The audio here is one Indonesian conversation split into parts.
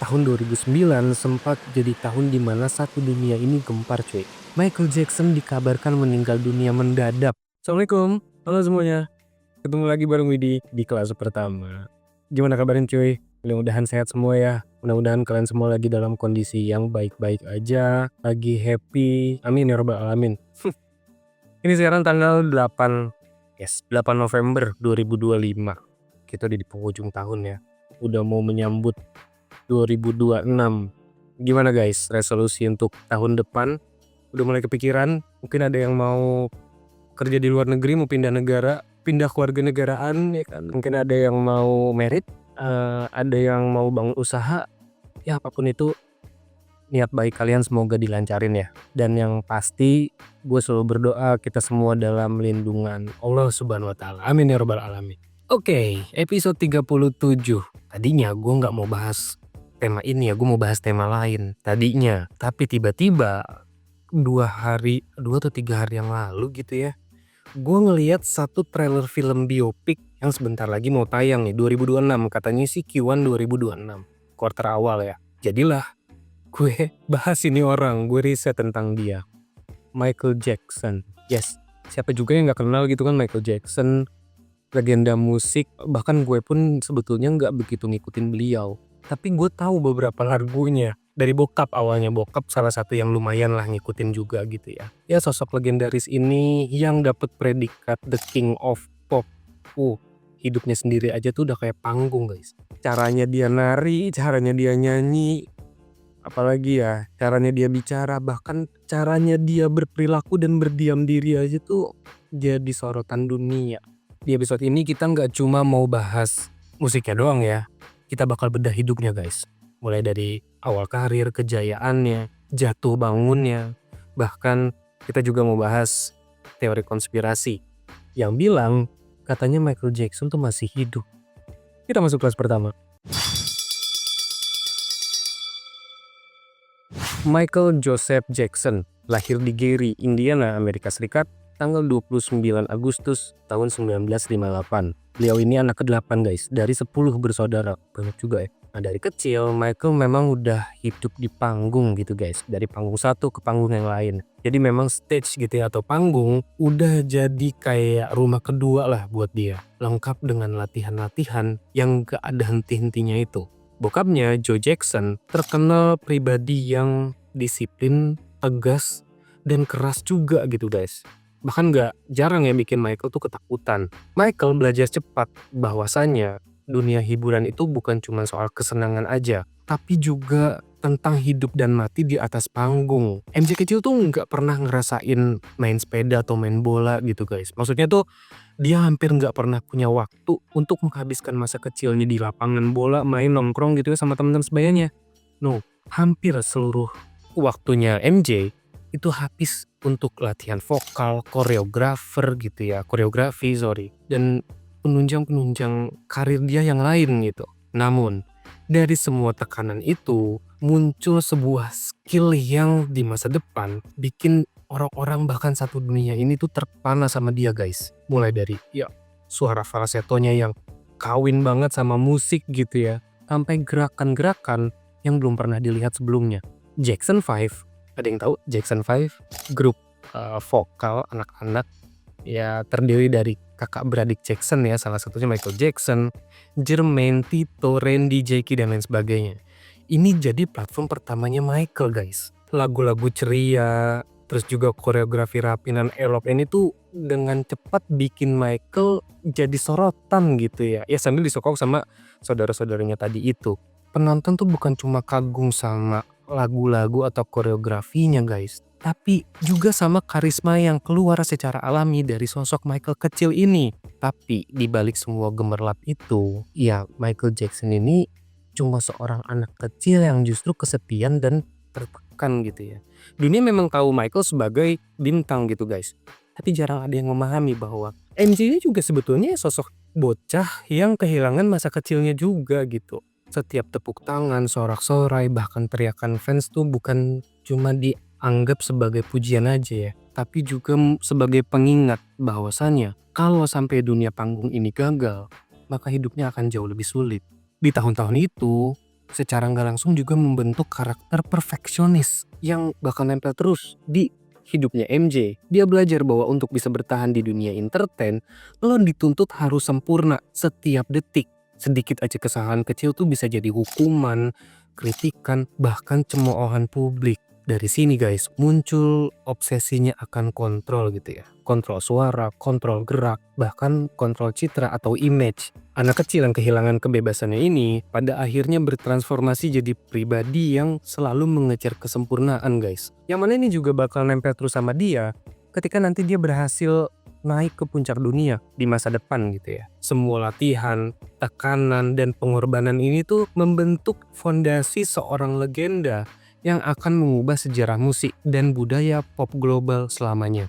Tahun 2009 sempat jadi tahun di mana satu dunia ini gempar cuy. Michael Jackson dikabarkan meninggal dunia mendadak. Assalamualaikum, halo semuanya. Ketemu lagi bareng Widi di kelas pertama. Gimana kabarnya cuy? Mudah-mudahan sehat semua ya. Mudah-mudahan kalian semua lagi dalam kondisi yang baik-baik aja. Lagi happy. Amin ya rabbal alamin. Ini sekarang tanggal 8, 8 November 2025. Kita udah di penghujung tahun ya. Udah mau menyambut 2026. Gimana guys, resolusi untuk tahun depan? Udah mulai kepikiran? Mungkin ada yang mau kerja di luar negeri, mau pindah negara, pindah keluarga negaraan ya kan. Mungkin ada yang mau merit, ada yang mau bangun usaha. Ya apapun itu, niat baik kalian semoga dilancarin ya. Dan yang pasti gue selalu berdoa kita semua dalam lindungan Allah Subhanahu wa taala. Amin ya rabbal alamin. Oke, episode 37. Tadinya gue nggak mau bahas tema ini ya, gue mau bahas tema lain tadinya. Tapi tiba-tiba 2 atau 3 hari yang lalu gitu ya, gue ngeliat satu trailer film biopik yang sebentar lagi mau tayang nih 2026. Katanya sih Q1 2026, quarter awal ya. Jadilah gue bahas ini orang, gue riset tentang dia, Michael Jackson. Yes, siapa juga yang gak kenal gitu kan Michael Jackson, legenda musik. Bahkan gue pun sebetulnya gak begitu ngikutin beliau, tapi gue tahu beberapa lagunya dari bokap. Awalnya bokap salah satu yang lumayan lah ngikutin juga gitu ya. Ya sosok legendaris ini yang dapat predikat The King of Pop. Hidupnya sendiri aja tuh udah kayak panggung guys. Caranya dia nari, caranya dia nyanyi, apalagi ya caranya dia bicara, bahkan caranya dia berperilaku dan berdiam diri aja tuh jadi sorotan dunia. Di episode ini kita nggak cuma mau bahas musiknya doang ya, kita bakal bedah hidupnya guys. Mulai dari awal karir, kejayaannya, jatuh bangunnya, bahkan kita juga mau bahas teori konspirasi yang bilang katanya Michael Jackson tuh masih hidup. Kita masuk kelas pertama. Michael Joseph Jackson lahir di Gary, Indiana, Amerika Serikat tanggal 29 Agustus tahun 1958. Beliau ini anak ke-8 guys, dari 10 bersaudara. Banyak juga ya. Nah dari kecil Michael memang udah hidup di panggung gitu guys. Dari panggung satu ke panggung yang lain. Jadi memang stage gitu ya, atau panggung udah jadi kayak rumah kedua lah buat dia. Lengkap dengan latihan-latihan yang gak ada henti-hentinya itu. Bokapnya, Joe Jackson, terkenal pribadi yang disiplin, tegas, dan keras juga gitu guys. Bahkan gak jarang ya bikin Michael tuh ketakutan. Michael belajar cepat bahwasannya dunia hiburan itu bukan cuma soal kesenangan aja, tapi juga tentang hidup dan mati di atas panggung. MJ kecil tuh nggak pernah ngerasain main sepeda atau main bola gitu guys. Maksudnya tuh dia hampir nggak pernah punya waktu untuk menghabiskan masa kecilnya di lapangan bola, main nongkrong gitu ya sama teman-teman sebayanya. No, hampir seluruh waktunya MJ itu habis untuk latihan vokal, koreografi, dan penunjang-penunjang karir dia yang lain gitu. Namun, dari semua tekanan itu muncul sebuah skill yang di masa depan bikin orang-orang bahkan satu dunia ini tuh terpana sama dia guys. Mulai dari ya suara falsetonya yang kawin banget sama musik gitu ya, sampai gerakan-gerakan yang belum pernah dilihat sebelumnya. Jackson 5, ada yang tahu Jackson 5? Grup vokal anak-anak ya, terdiri dari kakak beradik Jackson ya, salah satunya Michael Jackson, Jermaine, Tito, Randy, Jackie, dan lain sebagainya. Ini jadi platform pertamanya Michael guys. Lagu-lagu ceria, terus juga koreografi rapi dan elok ini tuh dengan cepat bikin Michael jadi sorotan gitu ya. Ya sambil disokong sama saudara-saudaranya tadi itu. Penonton tuh bukan cuma kagum sama lagu-lagu atau koreografinya guys, tapi juga sama karisma yang keluar secara alami dari sosok Michael kecil ini. Tapi di balik semua gemerlap itu, ya Michael Jackson ini cuma seorang anak kecil yang justru kesepian dan tertekan gitu ya. Dunia memang tahu Michael sebagai bintang gitu guys, tapi jarang ada yang memahami bahwa MJ ini juga sebetulnya sosok bocah yang kehilangan masa kecilnya juga gitu. Setiap tepuk tangan, sorak-sorai, bahkan teriakan fans tuh bukan cuma dianggap sebagai pujian aja ya, tapi juga sebagai pengingat bahwasannya kalau sampai dunia panggung ini gagal, maka hidupnya akan jauh lebih sulit. Di tahun-tahun itu, secara nggak langsung juga membentuk karakter perfeksionis yang bakal nempel terus di hidupnya MJ. Dia belajar bahwa untuk bisa bertahan di dunia entertain, lo dituntut harus sempurna setiap detik. Sedikit aja kesalahan kecil tuh bisa jadi hukuman, kritikan, bahkan cemoohan publik. Dari sini guys, muncul obsesinya akan kontrol gitu ya. Kontrol suara, kontrol gerak, bahkan kontrol citra atau image. Anak kecil yang kehilangan kebebasannya ini pada akhirnya bertransformasi jadi pribadi yang selalu mengejar kesempurnaan guys. Yang mana ini juga bakal nempel terus sama dia ketika nanti dia berhasil naik ke puncak dunia di masa depan gitu ya. Semua latihan, tekanan, dan pengorbanan ini tuh membentuk fondasi seorang legenda yang akan mengubah sejarah musik dan budaya pop global selamanya.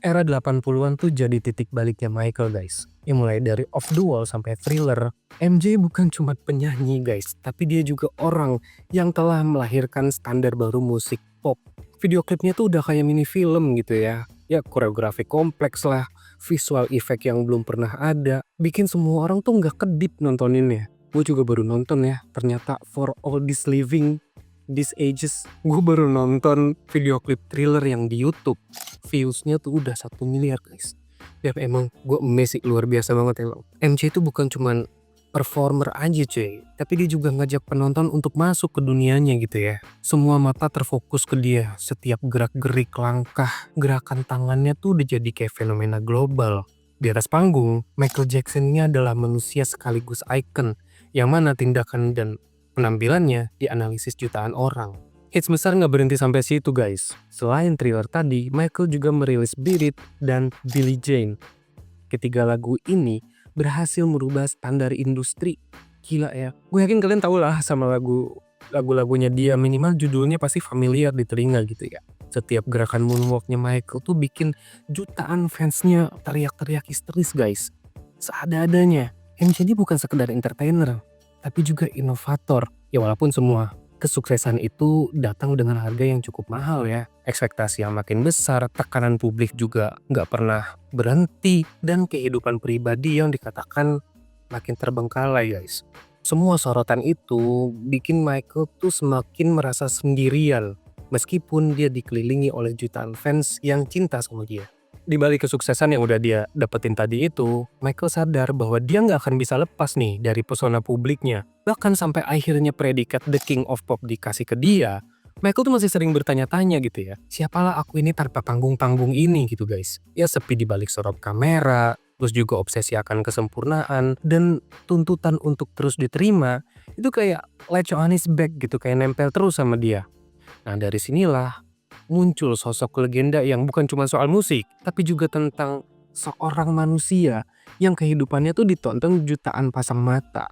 Era 80-an tuh jadi titik baliknya Michael guys. Ya mulai dari Off the Wall sampai Thriller, MJ bukan cuma penyanyi guys, tapi dia juga orang yang telah melahirkan standar baru musik pop. Video klipnya tuh udah kayak mini film gitu ya. Ya koreografi kompleks lah, visual effect yang belum pernah ada, bikin semua orang tuh nggak kedip nontoninnya. Gue juga baru nonton ya, ternyata For All This Living These Ages, gue baru nonton video klip Thriller yang di YouTube. Viewsnya tuh udah 1 miliar guys. Ya emang gue amazing, luar biasa banget emang. MJ itu bukan cuman performer aja cuy, tapi dia juga ngajak penonton untuk masuk ke dunianya gitu ya. Semua mata terfokus ke dia, setiap gerak-gerik langkah, gerakan tangannya tuh udah jadi kayak fenomena global. Di atas panggung, Michael Jackson ini adalah manusia sekaligus icon, yang mana tindakan dan penampilannya dianalisis jutaan orang. Hits besar nggak berhenti sampai situ guys. Selain Thriller tadi, Michael juga merilis Beat It dan Billie Jean. Ketiga lagu ini berhasil merubah standar industri. Gila ya. Gue yakin kalian tahu lah sama lagu-lagunya dia, minimal judulnya pasti familiar di telinga gitu ya. Setiap gerakan moonwalknya Michael tuh bikin jutaan fansnya teriak-teriak histeris guys. Seada-adanya. MJ ini bukan sekedar entertainer, tapi juga inovator. Ya walaupun semua kesuksesan itu datang dengan harga yang cukup mahal ya. Ekspektasi yang makin besar, tekanan publik juga nggak pernah berhenti, dan kehidupan pribadi yang dikatakan makin terbengkalai guys. Semua sorotan itu bikin Michael tuh semakin merasa sendirian, meskipun dia dikelilingi oleh jutaan fans yang cinta sama dia. Di balik kesuksesan yang udah dia dapetin tadi itu, Michael sadar bahwa dia nggak akan bisa lepas nih dari pesona publiknya. Bahkan sampai akhirnya predikat The King of Pop dikasih ke dia, Michael tuh masih sering bertanya-tanya gitu ya, siapalah aku ini tanpa panggung-panggung ini gitu guys. Ya sepi di balik sorot kamera, terus juga obsesi akan kesempurnaan, dan tuntutan untuk terus diterima, itu kayak latch on his back gitu, kayak nempel terus sama dia. Nah dari sinilah muncul sosok legenda yang bukan cuma soal musik, tapi juga tentang seorang manusia yang kehidupannya tuh ditonton jutaan pasang mata.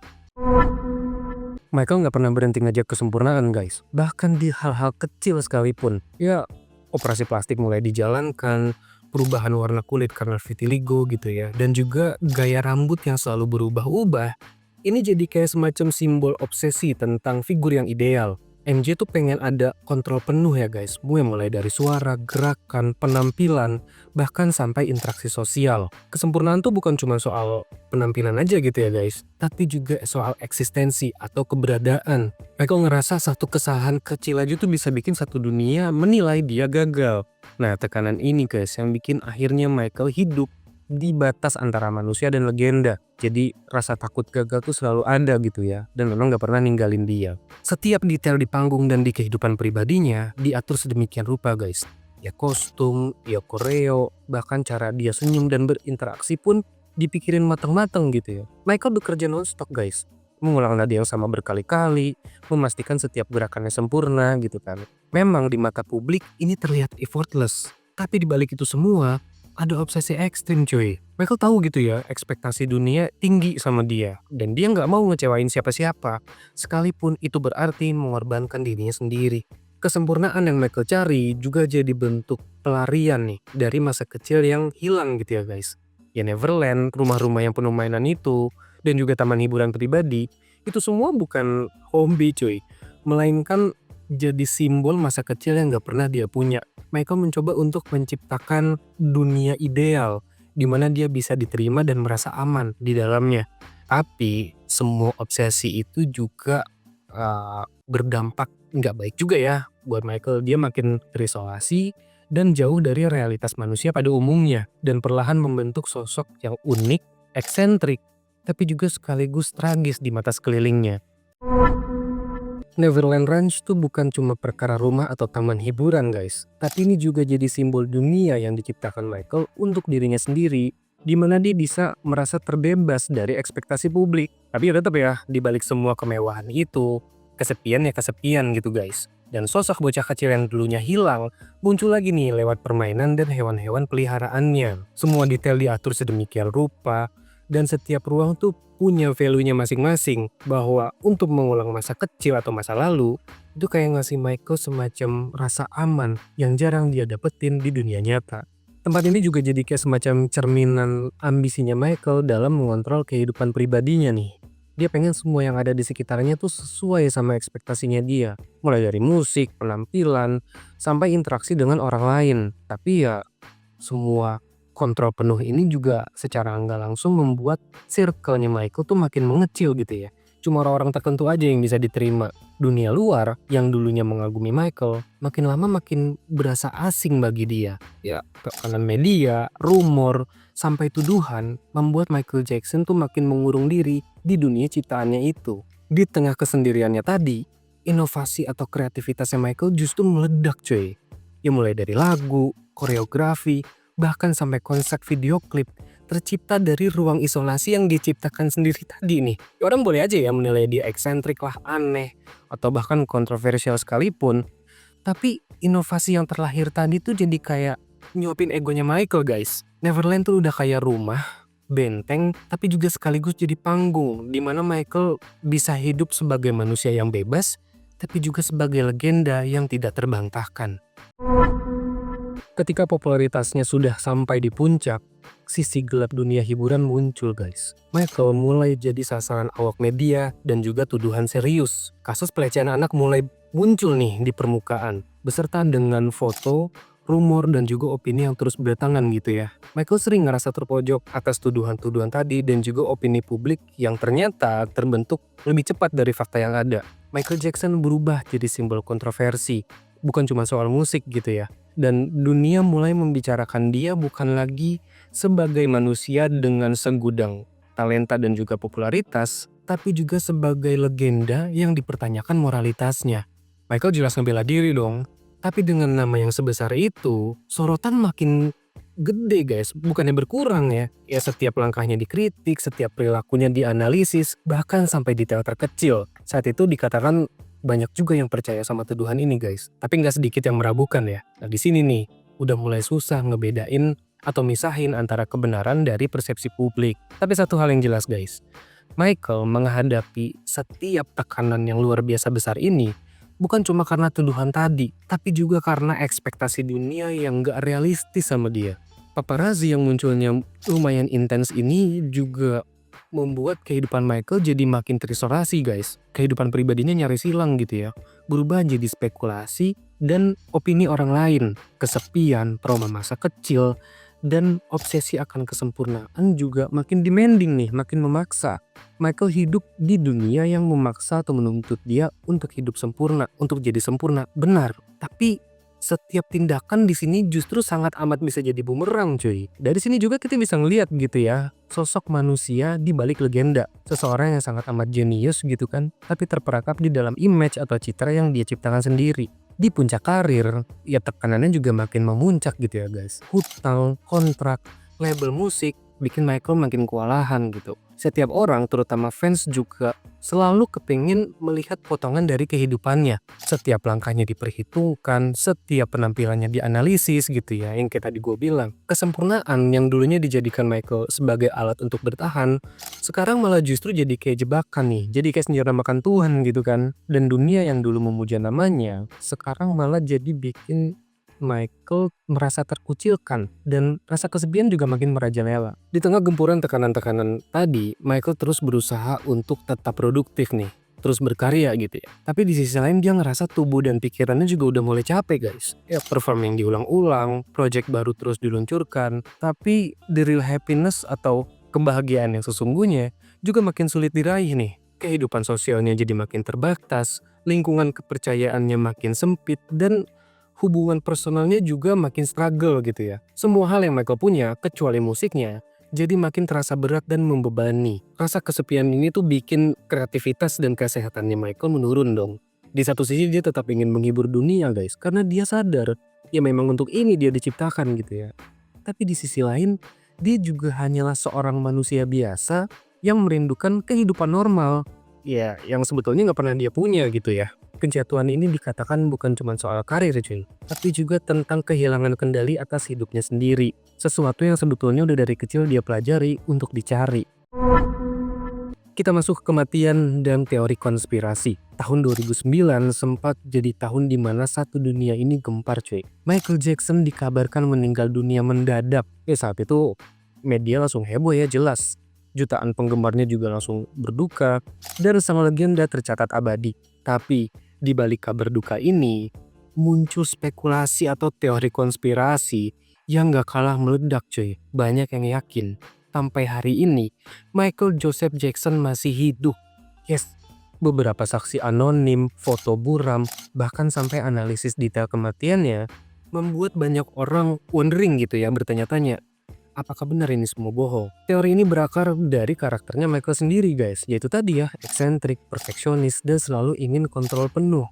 Michael nggak pernah berhenti ngajak kesempurnaan guys, bahkan di hal-hal kecil sekalipun. Ya operasi plastik mulai dijalankan, perubahan warna kulit karena vitiligo gitu ya, dan juga gaya rambut yang selalu berubah-ubah. Ini jadi kayak semacam simbol obsesi tentang figur yang ideal. MJ tuh pengen ada kontrol penuh ya guys, mulai dari suara, gerakan, penampilan, bahkan sampai interaksi sosial. Kesempurnaan tuh bukan cuma soal penampilan aja gitu ya guys, tapi juga soal eksistensi atau keberadaan. Michael ngerasa satu kesalahan kecil aja tuh bisa bikin satu dunia menilai dia gagal. Nah tekanan ini guys yang bikin akhirnya Michael hidup di batas antara manusia dan legenda. Jadi rasa takut gagal tuh selalu ada gitu ya, dan memang gak pernah ninggalin dia. Setiap detail di panggung dan di kehidupan pribadinya diatur sedemikian rupa guys. Ya kostum, ya koreo, bahkan cara dia senyum dan berinteraksi pun dipikirin matang-matang gitu ya. Michael bekerja non-stop guys, mengulang nada yang sama berkali-kali, memastikan setiap gerakannya sempurna gitu kan. Memang di mata publik ini terlihat effortless, tapi di balik itu semua ada obsesi ekstrim cuy. Michael tahu gitu ya, ekspektasi dunia tinggi sama dia, dan dia nggak mau ngecewain siapa-siapa, sekalipun itu berarti mengorbankan dirinya sendiri. Kesempurnaan yang Michael cari juga jadi bentuk pelarian nih dari masa kecil yang hilang gitu ya guys. Ya Neverland, rumah-rumah yang penuh mainan itu, dan juga taman hiburan pribadi, itu semua bukan hobi cuy, melainkan jadi simbol masa kecil yang gak pernah dia punya. Michael mencoba untuk menciptakan dunia ideal di mana dia bisa diterima dan merasa aman di dalamnya. Tapi semua obsesi itu juga berdampak nggak baik juga ya buat Michael. Dia makin terisolasi dan jauh dari realitas manusia pada umumnya, dan perlahan membentuk sosok yang unik, eksentrik, tapi juga sekaligus tragis di mata sekelilingnya. Neverland Ranch tuh bukan cuma perkara rumah atau taman hiburan guys, tapi ini juga jadi simbol dunia yang diciptakan Michael untuk dirinya sendiri, di mana dia bisa merasa terbebas dari ekspektasi publik. Tapi ya tetap ya, di balik semua kemewahan itu, kesepian ya kesepian gitu guys. Dan sosok bocah kecil yang dulunya hilang, muncul lagi nih lewat permainan dan hewan-hewan peliharaannya. Semua detail diatur sedemikian rupa, dan setiap ruang tuh punya value-nya masing-masing, bahwa untuk mengulang masa kecil atau masa lalu itu kayak ngasih Michael semacam rasa aman yang jarang dia dapetin di dunia nyata. Tempat ini juga jadi kayak semacam cerminan ambisinya Michael dalam mengontrol kehidupan pribadinya nih. Dia pengen semua yang ada di sekitarnya tuh sesuai sama ekspektasinya dia. Mulai dari musik, penampilan, sampai interaksi dengan orang lain. Tapi ya semua kontrol penuh ini juga secara nggak langsung membuat circle-nya Michael tuh makin mengecil gitu ya. Cuma orang-orang tertentu aja yang bisa diterima. Dunia luar yang dulunya mengagumi Michael, makin lama makin berasa asing bagi dia. Ya, tekanan media, rumor, sampai tuduhan membuat Michael Jackson tuh makin mengurung diri di dunia ciptaannya itu. Di tengah kesendiriannya tadi, inovasi atau kreativitasnya Michael justru meledak cuy. Ya mulai dari lagu, koreografi, bahkan sampai konsep video klip tercipta dari ruang isolasi yang diciptakan sendiri tadi nih. Ya orang boleh aja ya menilai dia eksentrik lah, aneh, atau bahkan kontroversial sekalipun. Tapi inovasi yang terlahir tadi tuh jadi kayak nyuapin egonya Michael guys. Neverland tuh udah kayak rumah, benteng, tapi juga sekaligus jadi panggung di mana Michael bisa hidup sebagai manusia yang bebas, tapi juga sebagai legenda yang tidak terbantahkan. Ketika popularitasnya sudah sampai di puncak, sisi gelap dunia hiburan muncul guys. Michael mulai jadi sasaran awak media dan juga tuduhan serius. Kasus pelecehan anak mulai muncul nih di permukaan, beserta dengan foto, rumor, dan juga opini yang terus berdatangan gitu ya. Michael sering ngerasa terpojok atas tuduhan-tuduhan tadi dan juga opini publik yang ternyata terbentuk lebih cepat dari fakta yang ada. Michael Jackson berubah jadi simbol kontroversi, bukan cuma soal musik gitu ya. Dan dunia mulai membicarakan dia bukan lagi sebagai manusia dengan segudang talenta dan juga popularitas, tapi juga sebagai legenda yang dipertanyakan moralitasnya. Michael jelas ngebela diri dong, tapi dengan nama yang sebesar itu, sorotan makin gede guys, bukannya berkurang ya. Ya setiap langkahnya dikritik, setiap perilakunya dianalisis, bahkan sampai detail terkecil. Saat itu dikatakan banyak juga yang percaya sama tuduhan ini guys, tapi nggak sedikit yang meragukan ya. Nah di sini nih udah mulai susah ngebedain atau misahin antara kebenaran dari persepsi publik. Tapi satu hal yang jelas guys, Michael menghadapi setiap tekanan yang luar biasa besar ini bukan cuma karena tuduhan tadi, tapi juga karena ekspektasi dunia yang gak realistis sama dia. Paparazzi yang munculnya lumayan intens ini juga membuat kehidupan Michael jadi makin terisolasi guys. Kehidupan pribadinya nyaris hilang gitu ya. Berubah jadi spekulasi dan opini orang lain. Kesepian, trauma masa kecil, dan obsesi akan kesempurnaan juga makin demanding nih, makin memaksa. Michael hidup di dunia yang memaksa atau menuntut dia untuk hidup sempurna, untuk jadi sempurna, benar. Tapi setiap tindakan di sini justru sangat amat bisa jadi bumerang cuy. Dari sini juga kita bisa ngeliat gitu ya, sosok manusia di balik legenda. Seseorang yang sangat amat jenius gitu kan, tapi terperangkap di dalam image atau citra yang dia ciptakan sendiri. Di puncak karir, ya tekanannya juga makin memuncak gitu ya guys. Hutang, kontrak, label musik, bikin Michael makin kewalahan gitu. Setiap orang, terutama fans juga selalu kepingin melihat potongan dari kehidupannya. Setiap langkahnya diperhitungkan, setiap penampilannya dianalisis gitu ya. Yang kayak tadi gue bilang, kesempurnaan yang dulunya dijadikan Michael sebagai alat untuk bertahan, sekarang malah justru jadi kayak jebakan nih. Jadi kayak senjata makan Tuhan gitu kan. Dan dunia yang dulu memuja namanya, sekarang malah jadi bikin Michael merasa terkucilkan dan rasa kesepian juga makin merajalela. Di tengah gempuran tekanan-tekanan tadi, Michael terus berusaha untuk tetap produktif nih, terus berkarya gitu ya. Tapi di sisi lain dia ngerasa tubuh dan pikirannya juga udah mulai capek guys. Ya perform yang diulang-ulang, project baru terus diluncurkan, tapi the real happiness atau Kebahagiaan yang sesungguhnya juga makin sulit diraih nih. Kehidupan sosialnya jadi makin terbatas, lingkungan kepercayaannya makin sempit, dan hubungan personalnya juga makin struggle gitu ya. Semua hal yang Michael punya, kecuali musiknya, jadi makin terasa berat dan membebani. Rasa kesepian ini tuh bikin kreativitas dan kesehatannya Michael menurun dong. Di satu sisi dia tetap ingin menghibur dunia guys, karena dia sadar, ya memang untuk ini dia diciptakan gitu ya. Tapi di sisi lain, dia juga hanyalah seorang manusia biasa yang merindukan kehidupan normal. Ya, yang sebetulnya nggak pernah dia punya gitu ya. Kejatuhan ini dikatakan bukan cuma soal karir cuy, tapi juga tentang kehilangan kendali atas hidupnya sendiri. Sesuatu yang sebetulnya udah dari kecil dia pelajari untuk dicari. Kita masuk ke kematian dan teori konspirasi. Tahun 2009 sempat jadi tahun di mana satu dunia ini gempar cuy. Michael Jackson dikabarkan meninggal dunia mendadak. Saat itu media langsung heboh ya jelas. Jutaan penggemarnya juga langsung berduka dan sang legenda tercatat abadi. Tapi di balik kabar duka ini muncul spekulasi atau teori konspirasi yang gak kalah meledak cuy. Banyak yang yakin sampai hari ini Michael Joseph Jackson masih hidup. Yes, beberapa saksi anonim, foto buram, bahkan sampai analisis detail kematiannya membuat banyak orang wondering gitu ya, bertanya-tanya, apakah benar ini semua bohong? Teori ini berakar dari karakternya Michael sendiri guys, yaitu tadi ya, eksentrik, perfeksionis, dan selalu ingin kontrol penuh.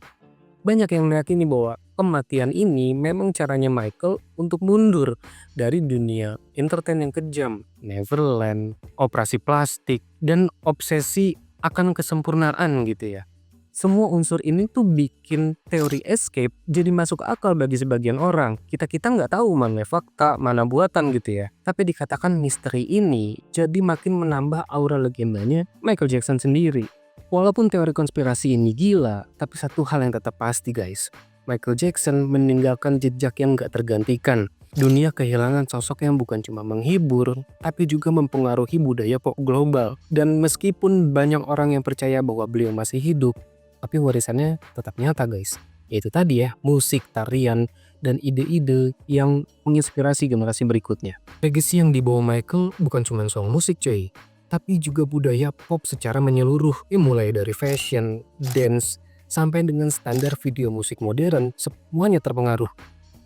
Banyak yang meyakini bahwa kematian ini memang caranya Michael untuk mundur dari dunia entertain yang kejam, Neverland, operasi plastik, dan obsesi akan kesempurnaan gitu ya. Semua unsur ini tuh bikin teori escape jadi masuk akal bagi sebagian orang. Kita nggak tahu mana fakta, mana buatan gitu ya. Tapi dikatakan misteri ini jadi makin menambah aura legendanya Michael Jackson sendiri. Walaupun teori konspirasi ini gila, tapi satu hal yang tetap pasti guys. Michael Jackson meninggalkan jejak yang gak tergantikan. Dunia kehilangan sosok yang bukan cuma menghibur, tapi juga mempengaruhi budaya pop global. Dan meskipun banyak orang yang percaya bahwa beliau masih hidup, tapi warisannya tetap nyata guys. Yaitu tadi ya, musik, tarian, dan ide-ide yang menginspirasi generasi berikutnya. Legacy yang dibawa Michael bukan cuma soal musik cuy, tapi juga budaya pop secara menyeluruh, mulai dari fashion, dance, sampai dengan standar video musik modern, semuanya terpengaruh.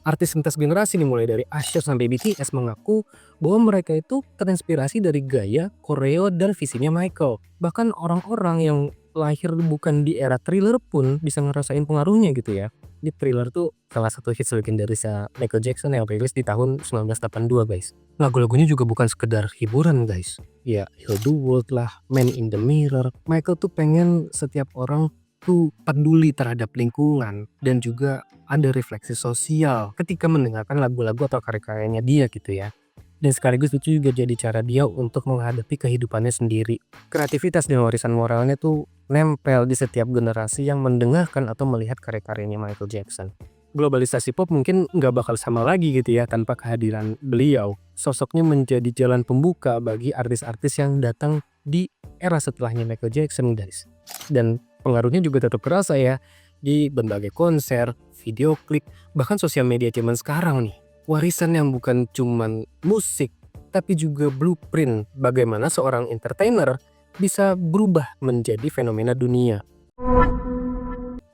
Artis lintas generasi nih, mulai dari Usher sampai BTS mengaku bahwa mereka itu terinspirasi dari gaya, koreo, dan visinya Michael. Bahkan orang-orang yang lahir bukan di era Thriller pun bisa ngerasain pengaruhnya gitu ya. Di Thriller tuh salah satu hits legendarisnya Michael Jackson yang rilis di tahun 1982 guys. Lagu-lagunya juga bukan sekedar hiburan guys. Ya, Heal the World lah, Man in the Mirror. Michael tuh pengen setiap orang tuh peduli terhadap lingkungan dan juga ada refleksi sosial ketika mendengarkan lagu-lagu atau karya-karyanya dia gitu ya. Dan sekaligus itu juga jadi cara dia untuk menghadapi kehidupannya sendiri. Kreativitas dan warisan moralnya tuh nempel di setiap generasi yang mendengarkan atau melihat karya-karyanya Michael Jackson. Globalisasi pop mungkin nggak bakal sama lagi gitu ya tanpa kehadiran beliau. Sosoknya menjadi jalan pembuka bagi artis-artis yang datang di era setelahnya Michael Jackson guys. Dan pengaruhnya juga tetap kerasa ya di berbagai konser, video klip, bahkan sosial media zaman sekarang nih. Warisan yang bukan cuman musik, tapi juga blueprint bagaimana seorang entertainer bisa berubah menjadi fenomena dunia.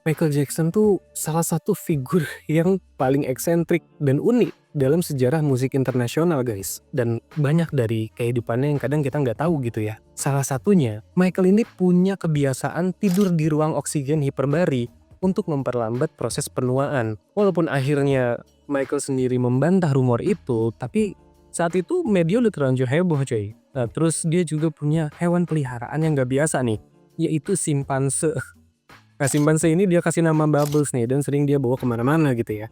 Michael Jackson tuh salah satu figur yang paling eksentrik dan unik dalam sejarah musik internasional guys. Dan banyak dari kehidupannya yang kadang kita nggak tahu gitu ya. Salah satunya, Michael ini punya kebiasaan tidur di ruang oksigen hiperbari untuk memperlambat proses penuaan. Walaupun akhirnya Michael sendiri membantah rumor itu, tapi saat itu media udah terlanjur heboh coy. Nah terus dia juga punya hewan peliharaan yang gak biasa nih, yaitu simpanse. Nah simpanse ini dia kasih nama Bubbles nih dan sering dia bawa kemana-mana gitu ya.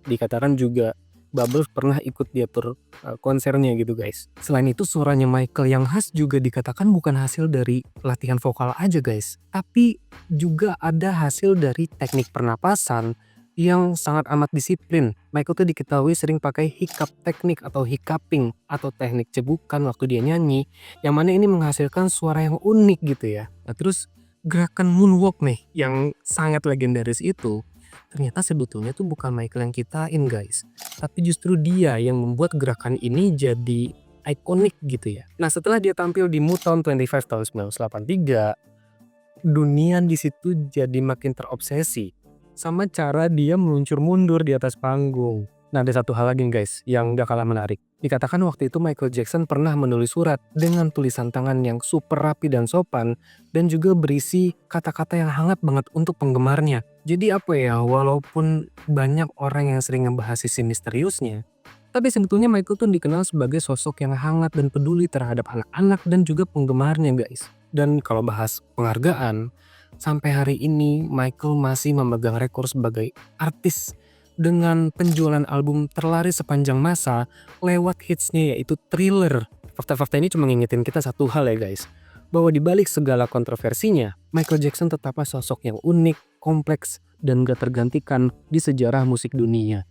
Dikatakan juga Bubbles pernah ikut diatur konsernya gitu guys. Selain itu suaranya Michael yang khas juga dikatakan bukan hasil dari latihan vokal aja guys, tapi juga ada hasil dari teknik pernapasan yang sangat amat disiplin. Michael tuh diketahui sering pakai hiccup teknik atau hiccuping atau teknik cebukan waktu dia nyanyi, yang mana ini menghasilkan suara yang unik gitu ya. Nah terus gerakan moonwalk nih yang sangat legendaris itu ternyata sebetulnya tuh bukan Michael yang ciptain guys, tapi justru dia yang membuat gerakan ini jadi ikonik gitu ya. Nah setelah dia tampil di Motown 25 tahun 1983, dunia di situ jadi makin terobsesi sama cara dia meluncur mundur di atas panggung. Nah ada satu hal lagi nih guys yang gak kalah menarik. Dikatakan waktu itu Michael Jackson pernah menulis surat dengan tulisan tangan yang super rapi dan sopan dan juga berisi kata-kata yang hangat banget untuk penggemarnya. Jadi apa ya, walaupun banyak orang yang sering ngebahas sisi misteriusnya, tapi sebetulnya Michael tuh dikenal sebagai sosok yang hangat dan peduli terhadap anak-anak dan juga penggemarnya guys. Dan kalau bahas penghargaan, sampai hari ini Michael masih memegang rekor sebagai artis dengan penjualan album terlaris sepanjang masa lewat hitsnya yaitu Thriller. Fakta-fakta ini cuma ngingetin kita satu hal ya guys, bahwa di balik segala kontroversinya, Michael Jackson tetaplah sosok yang unik, kompleks, dan gak tergantikan di sejarah musik dunia.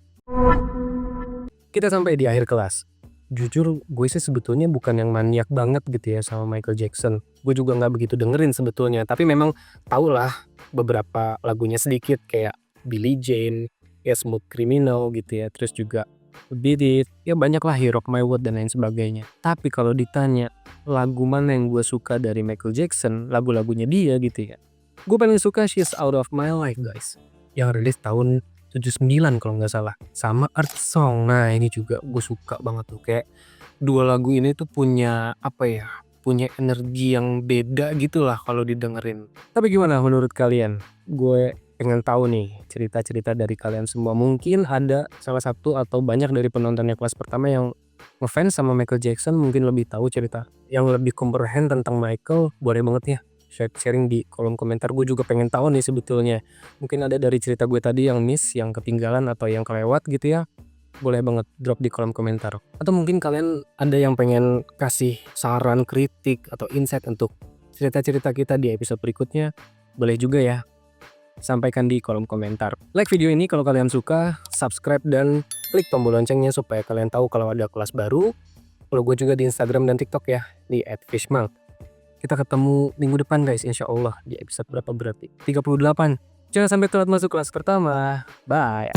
Kita sampai di akhir kelas. Jujur gue sih sebetulnya bukan yang maniak banget gitu ya sama Michael Jackson. Gue juga gak begitu dengerin sebetulnya, tapi memang tau lah beberapa lagunya sedikit kayak Billie Jean, kayak Smooth Criminal gitu ya, terus juga Beat It, ya banyak lah He Rock My World dan lain sebagainya. Tapi kalau ditanya lagu mana yang gue suka dari Michael Jackson, lagu-lagunya dia gitu ya, gue paling suka She's Out of My Life guys, yang rilis tahun 79 kalau nggak salah, sama Earth Song. Nah ini juga gue suka banget tuh, kayak dua lagu ini tuh punya apa ya, punya energi yang beda gitu lah kalau didengerin. Tapi gimana menurut kalian? Gue pengen tahu nih cerita-cerita dari kalian semua. Mungkin ada salah satu atau banyak dari penontonnya kelas pertama yang ngefans sama Michael Jackson, mungkin lebih tahu cerita yang lebih comprehend tentang Michael. Boleh banget ya sharing di kolom komentar. Gue juga pengen tahu nih sebetulnya. Mungkin ada dari cerita gue tadi yang miss, yang ketinggalan atau yang kelewat gitu ya. Boleh banget drop di kolom komentar. Atau mungkin kalian ada yang pengen kasih saran, kritik, atau insight untuk cerita-cerita kita di episode berikutnya. Boleh juga ya, sampaikan di kolom komentar. Like video ini kalau kalian suka, subscribe dan klik tombol loncengnya supaya kalian tahu kalau ada kelas baru. Follow gue juga di Instagram dan TikTok ya, di @fishmouth. Kita ketemu minggu depan guys, insya Allah di episode berapa berarti? 38. Jangan sampai telat masuk kelas pertama. Bye.